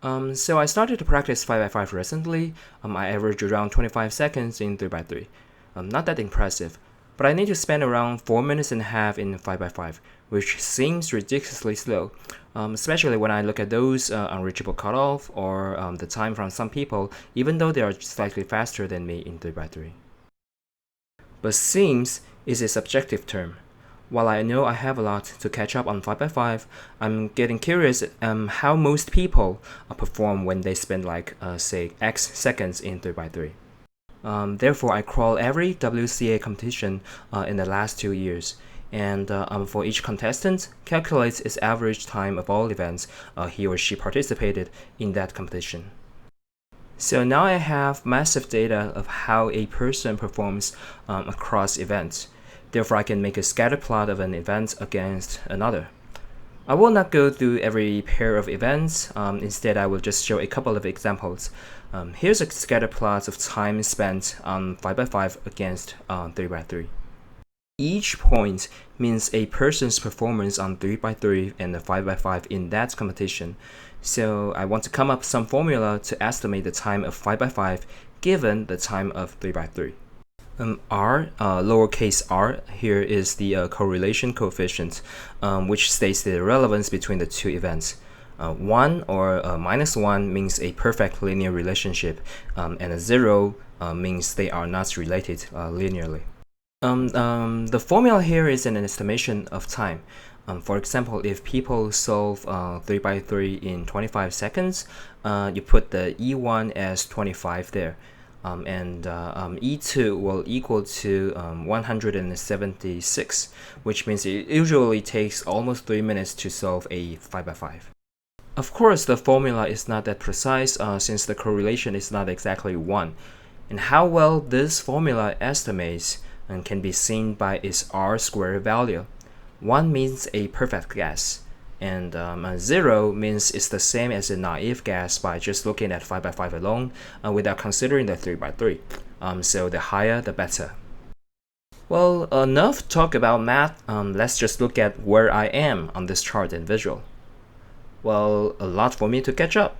So I started to practice 5x5 recently. I average around 25 seconds in 3x3. Not that impressive, but I need to spend around 4 minutes and a half in 5x5, which seems ridiculously slow, especially when I look at those unreachable cutoff or the time from some people, even though they are slightly faster than me in 3x3. But seems is a subjective term. While I know I have a lot to catch up on 5x5, I'm getting curious how most people perform when they spend say X seconds in 3x3. Therefore, I crawl every WCA competition in the last 2 years, and for each contestant, calculates its average time of all events he or she participated in that competition. So now I have massive data of how a person performs across events. Therefore, I can make a scatter plot of an event against another. I will not go through every pair of events. Instead, I will just show a couple of examples. Here's a scatter plot of time spent on 5x5 against 3x3. Each point means a person's performance on 3x3 and 5x5 in that competition. So I want to come up with some formula to estimate the time of 5x5 given the time of 3x3. R, lowercase r, here is the correlation coefficient, which states the relevance between the two events. 1 or -1 means a perfect linear relationship, and a 0 means they are not related linearly. The formula here is an estimation of time. For example, if people solve 3x3 in 25 seconds, you put the E1 as 25 there. And E2 will equal to 176, which means it usually takes almost 3 minutes to solve a 5x5. Of course, the formula is not that precise since the correlation is not exactly 1. And how well this formula estimates can be seen by its R-squared value. 1 means a perfect guess, and 0 means it's the same as a naive guess by just looking at 5x5 alone without considering the 3x3. So the higher the better. Well, enough talk about math. Let's just look at where I am on this chart and visual. Well, a lot for me to catch up.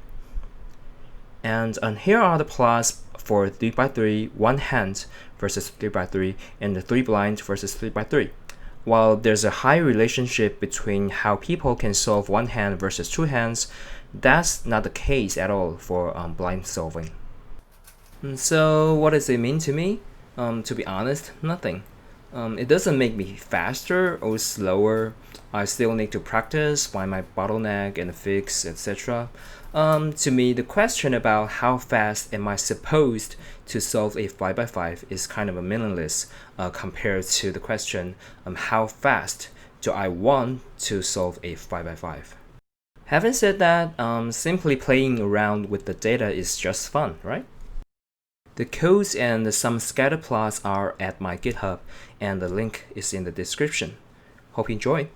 And here are the plots for 3x3 one hand versus 3x3 and the 3 blind versus 3x3. While there's a high relationship between how people can solve one hand versus two hands, that's not the case at all for blind solving. So what does it mean to me? To be honest, nothing. It doesn't make me faster or slower. I still need to practice, find my bottleneck and fix, etc. To me, the question about how fast am I supposed to solve a 5x5 is kind of meaningless compared to the question how fast do I want to solve a 5x5. Having said that, simply playing around with the data is just fun, right? The codes and some scatter plots are at my GitHub, and the link is in the description. Hope you enjoy.